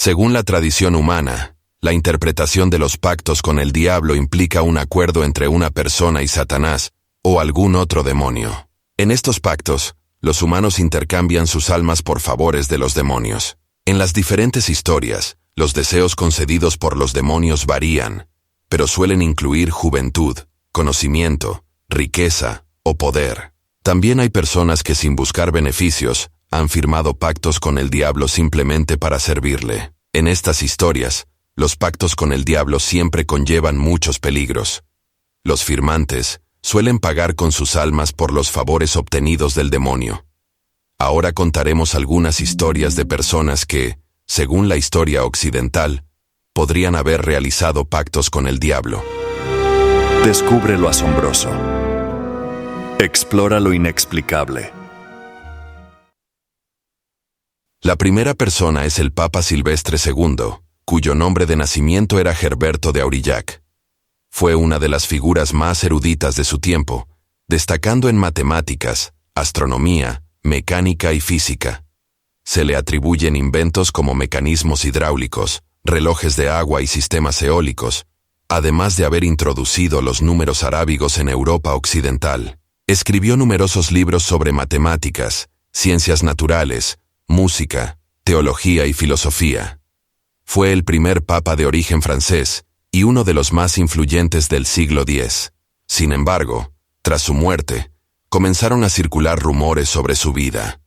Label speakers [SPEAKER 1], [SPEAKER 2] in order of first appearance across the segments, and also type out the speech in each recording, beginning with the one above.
[SPEAKER 1] Según la tradición humana, la interpretación de los pactos con el diablo implica un acuerdo entre una persona y Satanás o algún otro demonio. En estos pactos, los humanos intercambian sus almas por favores de los demonios. En las diferentes historias, los deseos concedidos por los demonios varían, pero suelen incluir juventud, conocimiento, riqueza o poder. También hay personas que sin buscar beneficios, han firmado pactos con el diablo simplemente para servirle. En estas historias, los pactos con el diablo siempre conllevan muchos peligros. Los firmantes suelen pagar con sus almas por los favores obtenidos del demonio. Ahora contaremos algunas historias de personas que, según la historia occidental, podrían haber realizado pactos con el diablo.
[SPEAKER 2] Descubre lo asombroso. Explora lo inexplicable.
[SPEAKER 1] La primera persona es el Papa Silvestre II, cuyo nombre de nacimiento era Herberto de Aurillac. Fue una de las figuras más eruditas de su tiempo, destacando en matemáticas, astronomía, mecánica y física. Se le atribuyen inventos como mecanismos hidráulicos, relojes de agua y sistemas eólicos, además de haber introducido los números arábigos en Europa occidental. Escribió numerosos libros sobre matemáticas, ciencias naturales, música, teología y filosofía. Fue el primer papa de origen francés y uno de los más influyentes del siglo X. Sin embargo, tras su muerte, comenzaron a circular rumores sobre su vida.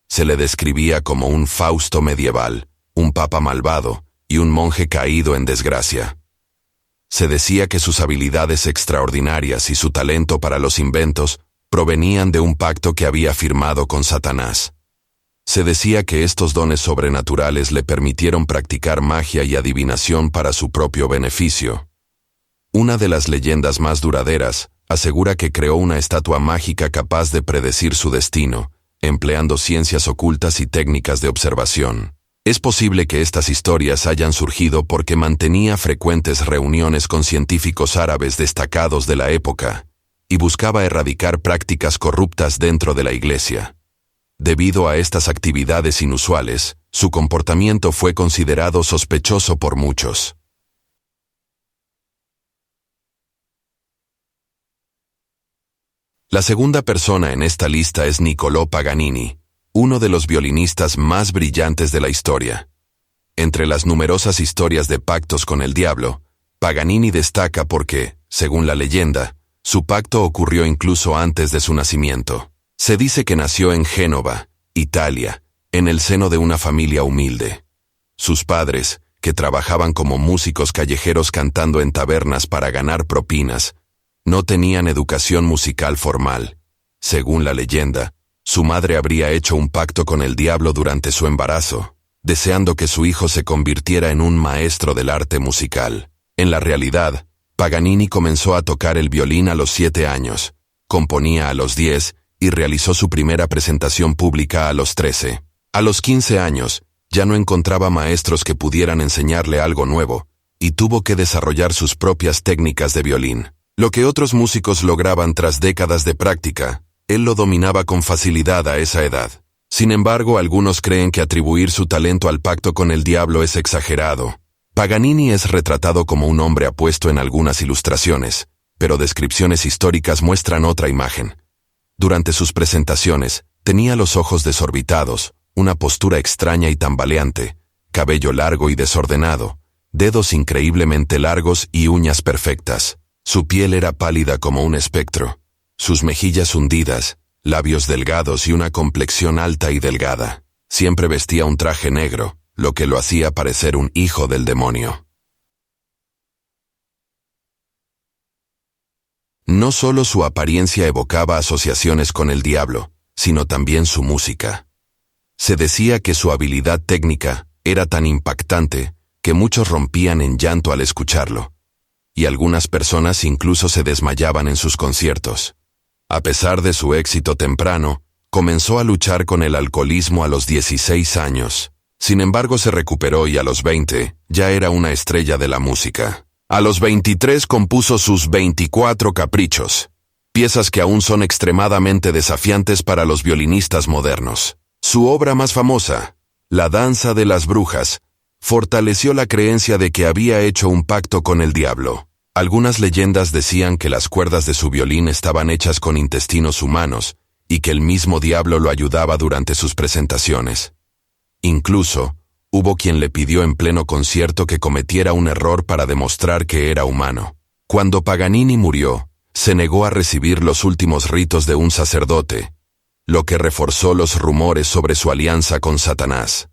[SPEAKER 1] Se le describía como un Fausto medieval, un papa malvado y un monje caído en desgracia. Se decía que sus habilidades extraordinarias y su talento para los inventos provenían de un pacto que había firmado con Satanás. Se decía que estos dones sobrenaturales le permitieron practicar magia y adivinación para su propio beneficio. Una de las leyendas más duraderas asegura que creó una estatua mágica capaz de predecir su destino, empleando ciencias ocultas y técnicas de observación. Es posible que estas historias hayan surgido porque mantenía frecuentes reuniones con científicos árabes destacados de la época y buscaba erradicar prácticas corruptas dentro de la Iglesia. Debido a estas actividades inusuales, su comportamiento fue considerado sospechoso por muchos. La segunda persona en esta lista es Niccolò Paganini, uno de los violinistas más brillantes de la historia. Entre las numerosas historias de pactos con el diablo, Paganini destaca porque, según la leyenda, su pacto ocurrió incluso antes de su nacimiento. Se dice que nació en Génova, Italia, en el seno de una familia humilde. Sus padres, que trabajaban como músicos callejeros cantando en tabernas para ganar propinas, no tenían educación musical formal. Según la leyenda, su madre habría hecho un pacto con el diablo durante su embarazo, deseando que su hijo se convirtiera en un maestro del arte musical. En la realidad, Paganini comenzó a tocar el violín a los 7 años, componía a los 10 y realizó su primera presentación pública a los 13. A los 15 años, ya no encontraba maestros que pudieran enseñarle algo nuevo, y tuvo que desarrollar sus propias técnicas de violín. Lo que otros músicos lograban tras décadas de práctica, él lo dominaba con facilidad a esa edad. Sin embargo, algunos creen que atribuir su talento al pacto con el diablo es exagerado. Paganini es retratado como un hombre apuesto en algunas ilustraciones, pero descripciones históricas muestran otra imagen. Durante sus presentaciones, tenía los ojos desorbitados, una postura extraña y tambaleante, cabello largo y desordenado, dedos increíblemente largos y uñas perfectas. Su piel era pálida como un espectro, sus mejillas hundidas, labios delgados y una complexión alta y delgada. Siempre vestía un traje negro, lo que lo hacía parecer un hijo del demonio. No solo su apariencia evocaba asociaciones con el diablo, sino también su música. Se decía que su habilidad técnica era tan impactante que muchos rompían en llanto al escucharlo, y algunas personas incluso se desmayaban en sus conciertos. A pesar de su éxito temprano, comenzó a luchar con el alcoholismo a los 16 años. Sin embargo, se recuperó y a los 20 ya era una estrella de la música. A los 23 compuso sus 24 caprichos, piezas que aún son extremadamente desafiantes para los violinistas modernos. Su obra más famosa, La danza de las brujas, fortaleció la creencia de que había hecho un pacto con el diablo. Algunas leyendas decían que las cuerdas de su violín estaban hechas con intestinos humanos y que el mismo diablo lo ayudaba durante sus presentaciones. Incluso, hubo quien le pidió en pleno concierto que cometiera un error para demostrar que era humano. Cuando Paganini murió, se negó a recibir los últimos ritos de un sacerdote, lo que reforzó los rumores sobre su alianza con Satanás.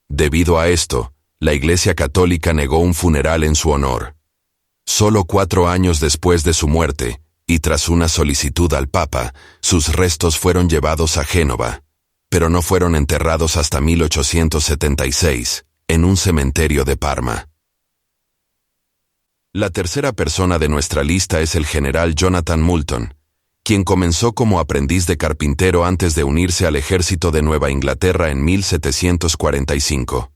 [SPEAKER 1] Debido a esto, la Iglesia Católica negó un funeral en su honor. Solo 4 años después de su muerte, y tras una solicitud al Papa, sus restos fueron llevados a Génova, pero no fueron enterrados hasta 1876, en un cementerio de Parma. La tercera persona de nuestra lista es el general Jonathan Moulton, quien comenzó como aprendiz de carpintero antes de unirse al ejército de Nueva Inglaterra en 1745.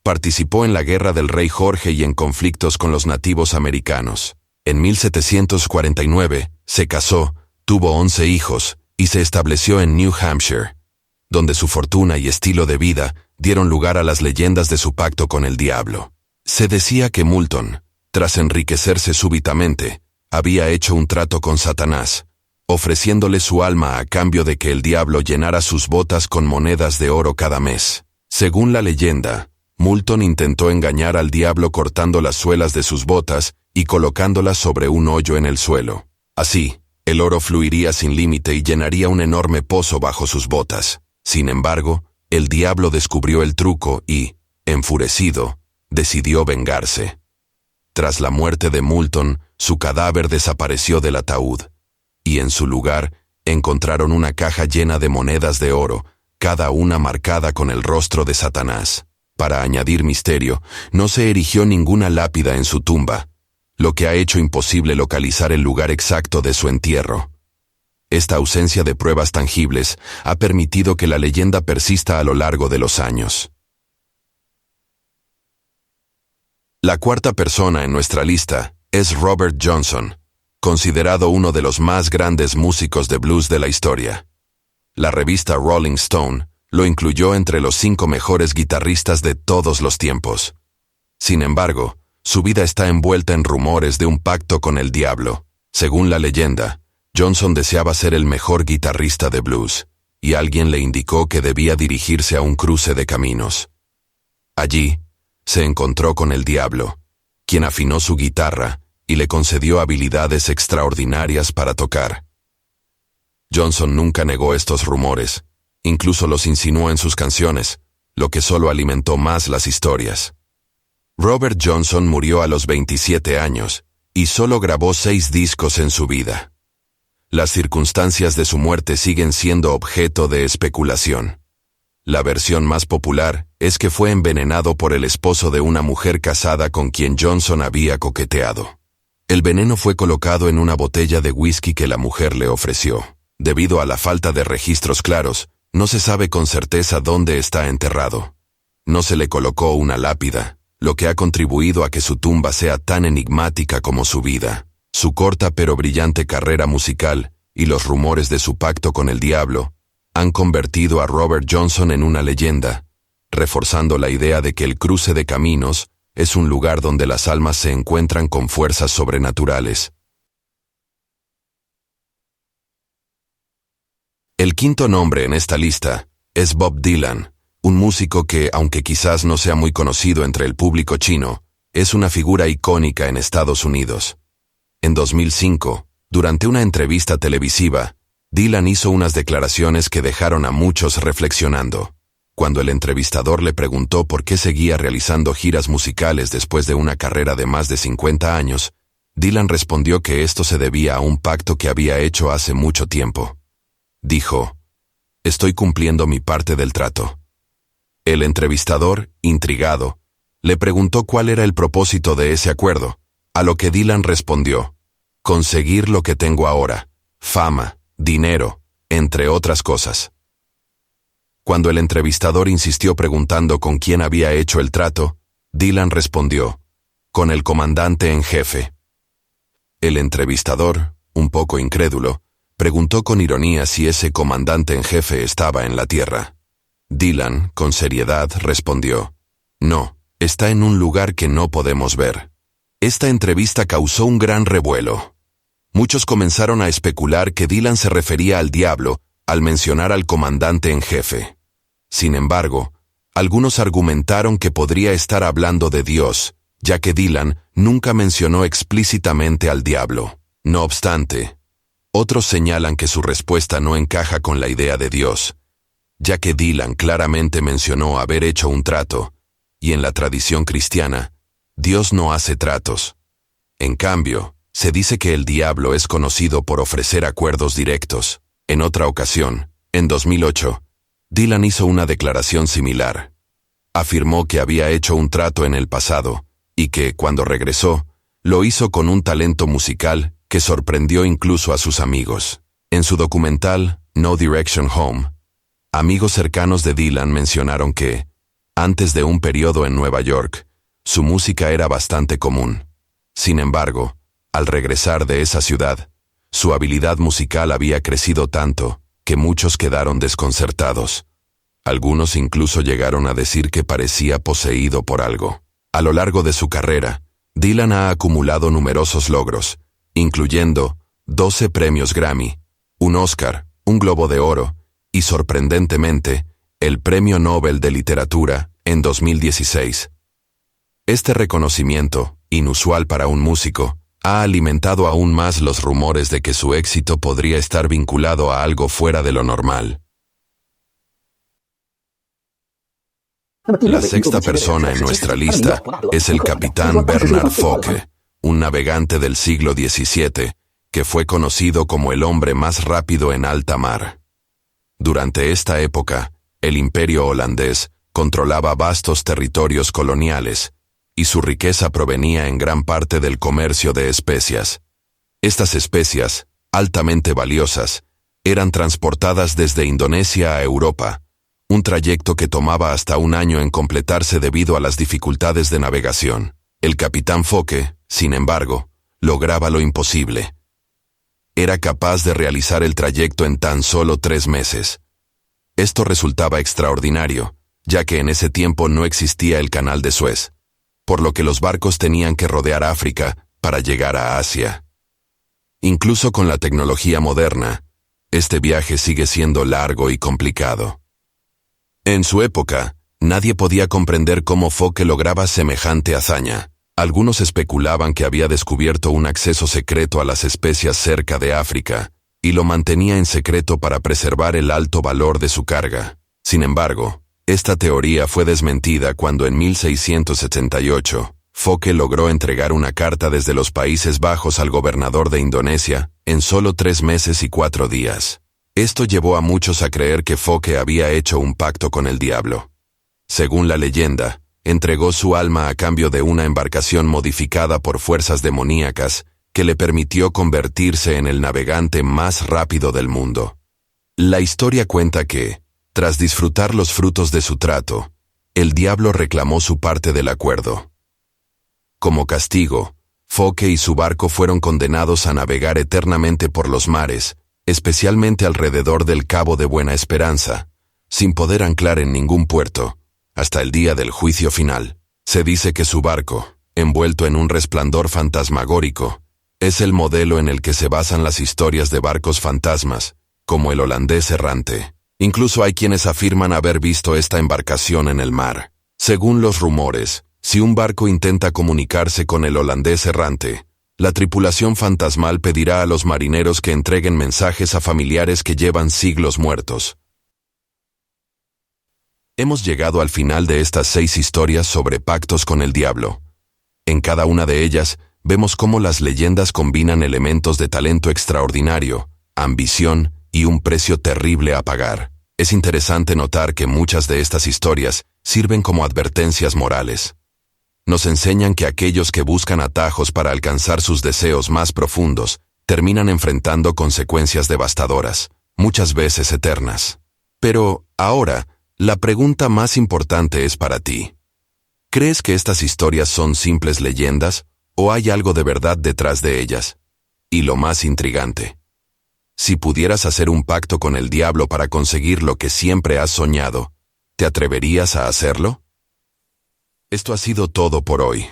[SPEAKER 1] Participó en la Guerra del Rey Jorge y en conflictos con los nativos americanos. En 1749, se casó, tuvo 11 hijos, y se estableció en New Hampshire, donde su fortuna y estilo de vida dieron lugar a las leyendas de su pacto con el diablo. Se decía que Moulton, tras enriquecerse súbitamente, había hecho un trato con Satanás, ofreciéndole su alma a cambio de que el diablo llenara sus botas con monedas de oro cada mes. Según la leyenda, Moulton intentó engañar al diablo cortando las suelas de sus botas y colocándolas sobre un hoyo en el suelo. Así, el oro fluiría sin límite y llenaría un enorme pozo bajo sus botas. Sin embargo, el diablo descubrió el truco y, enfurecido, decidió vengarse. Tras la muerte de Moulton, su cadáver desapareció del ataúd, y en su lugar encontraron una caja llena de monedas de oro, cada una marcada con el rostro de Satanás. Para añadir misterio, no se erigió ninguna lápida en su tumba, lo que ha hecho imposible localizar el lugar exacto de su entierro. Esta ausencia de pruebas tangibles ha permitido que la leyenda persista a lo largo de los años. La cuarta persona en nuestra lista es Robert Johnson, considerado uno de los más grandes músicos de blues de la historia. La revista Rolling Stone lo incluyó entre los 5 mejores guitarristas de todos los tiempos. Sin embargo, su vida está envuelta en rumores de un pacto con el diablo. Según la leyenda, Johnson deseaba ser el mejor guitarrista de blues, y alguien le indicó que debía dirigirse a un cruce de caminos. Allí, se encontró con el diablo, quien afinó su guitarra y le concedió habilidades extraordinarias para tocar. Johnson nunca negó estos rumores, incluso los insinuó en sus canciones, lo que solo alimentó más las historias. Robert Johnson murió a los 27 años, y solo grabó 6 discos en su vida. Las circunstancias de su muerte siguen siendo objeto de especulación. La versión más popular es que fue envenenado por el esposo de una mujer casada con quien Johnson había coqueteado. El veneno fue colocado en una botella de whisky que la mujer le ofreció. Debido a la falta de registros claros, no se sabe con certeza dónde está enterrado. No se le colocó una lápida, lo que ha contribuido a que su tumba sea tan enigmática como su vida. Su corta pero brillante carrera musical y los rumores de su pacto con el diablo han convertido a Robert Johnson en una leyenda, reforzando la idea de que el cruce de caminos es un lugar donde las almas se encuentran con fuerzas sobrenaturales. El quinto nombre en esta lista es Bob Dylan, un músico que, aunque quizás no sea muy conocido entre el público chino, es una figura icónica en Estados Unidos. En 2005, durante una entrevista televisiva, Dylan hizo unas declaraciones que dejaron a muchos reflexionando. Cuando el entrevistador le preguntó por qué seguía realizando giras musicales después de una carrera de más de 50 años, Dylan respondió que esto se debía a un pacto que había hecho hace mucho tiempo. Dijo: «Estoy cumpliendo mi parte del trato». El entrevistador, intrigado, le preguntó cuál era el propósito de ese acuerdo, a lo que Dylan respondió: «Conseguir lo que tengo ahora, fama, dinero, entre otras cosas». Cuando el entrevistador insistió preguntando con quién había hecho el trato, Dylan respondió: «Con el comandante en jefe». El entrevistador, un poco incrédulo, preguntó con ironía si ese comandante en jefe estaba en la tierra. Dylan, con seriedad, respondió: «No, está en un lugar que no podemos ver. Esta entrevista causó un gran revuelo. Muchos comenzaron a especular que Dylan se refería al diablo al mencionar al comandante en jefe. Sin embargo, algunos argumentaron que podría estar hablando de Dios, ya que Dylan nunca mencionó explícitamente al diablo. No obstante, otros señalan que su respuesta no encaja con la idea de Dios, ya que Dylan claramente mencionó haber hecho un trato, y en la tradición cristiana, Dios no hace tratos. En cambio, se dice que el diablo es conocido por ofrecer acuerdos directos. En otra ocasión, en 2008, Dylan hizo una declaración similar. Afirmó que había hecho un trato en el pasado, y que, cuando regresó, lo hizo con un talento musical que sorprendió incluso a sus amigos. En su documental, No Direction Home, amigos cercanos de Dylan mencionaron que, antes de un periodo en Nueva York, su música era bastante común. Sin embargo, al regresar de esa ciudad, su habilidad musical había crecido tanto que muchos quedaron desconcertados. Algunos incluso llegaron a decir que parecía poseído por algo. A lo largo de su carrera, Dylan ha acumulado numerosos logros, incluyendo 12 premios Grammy, un Oscar, un Globo de Oro y, sorprendentemente, el Premio Nobel de Literatura en 2016. Este reconocimiento, inusual para un músico, ha alimentado aún más los rumores de que su éxito podría estar vinculado a algo fuera de lo normal. La sexta persona en nuestra lista es el capitán Bernard Focke, un navegante del siglo XVII, que fue conocido como el hombre más rápido en alta mar. Durante esta época, el imperio holandés controlaba vastos territorios coloniales, y su riqueza provenía en gran parte del comercio de especias. Estas especias, altamente valiosas, eran transportadas desde Indonesia a Europa, un trayecto que tomaba hasta un año en completarse debido a las dificultades de navegación. El capitán Focke, sin embargo, lograba lo imposible. Era capaz de realizar el trayecto en tan solo 3 meses. Esto resultaba extraordinario, ya que en ese tiempo no existía el Canal de Suez, por lo que los barcos tenían que rodear África para llegar a Asia. Incluso con la tecnología moderna, este viaje sigue siendo largo y complicado. En su época, nadie podía comprender cómo Focke lograba semejante hazaña. Algunos especulaban que había descubierto un acceso secreto a las especias cerca de África, y lo mantenía en secreto para preservar el alto valor de su carga. Sin embargo, esta teoría fue desmentida cuando en 1678, Focke logró entregar una carta desde los Países Bajos al gobernador de Indonesia en solo 3 meses y 4 días. Esto llevó a muchos a creer que Focke había hecho un pacto con el diablo. Según la leyenda, entregó su alma a cambio de una embarcación modificada por fuerzas demoníacas que le permitió convertirse en el navegante más rápido del mundo. La historia cuenta que, tras disfrutar los frutos de su trato, el diablo reclamó su parte del acuerdo. Como castigo, Focke y su barco fueron condenados a navegar eternamente por los mares, especialmente alrededor del Cabo de Buena Esperanza, sin poder anclar en ningún puerto, hasta el día del juicio final. Se dice que su barco, envuelto en un resplandor fantasmagórico, es el modelo en el que se basan las historias de barcos fantasmas, como el holandés errante. Incluso hay quienes afirman haber visto esta embarcación en el mar. Según los rumores, si un barco intenta comunicarse con el holandés errante, la tripulación fantasmal pedirá a los marineros que entreguen mensajes a familiares que llevan siglos muertos. Hemos llegado al final de estas 6 historias sobre pactos con el diablo. En cada una de ellas, vemos cómo las leyendas combinan elementos de talento extraordinario, ambición y un precio terrible a pagar. Es interesante notar que muchas de estas historias sirven como advertencias morales. Nos enseñan que aquellos que buscan atajos para alcanzar sus deseos más profundos terminan enfrentando consecuencias devastadoras, muchas veces eternas. Pero, ahora, la pregunta más importante es para ti. ¿Crees que estas historias son simples leyendas o hay algo de verdad detrás de ellas? Y lo más intrigante, si pudieras hacer un pacto con el diablo para conseguir lo que siempre has soñado, ¿te atreverías a hacerlo? Esto ha sido todo por hoy.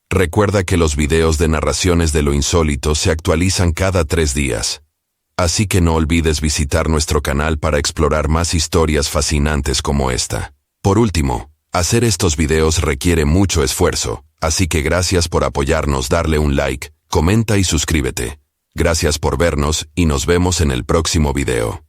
[SPEAKER 1] Recuerda que los videos de narraciones de lo insólito se actualizan cada 3 días. Así que no olvides visitar nuestro canal para explorar más historias fascinantes como esta. Por último, hacer estos videos requiere mucho esfuerzo, así que gracias por apoyarnos, darle un like, comenta y suscríbete. Gracias por vernos y nos vemos en el próximo video.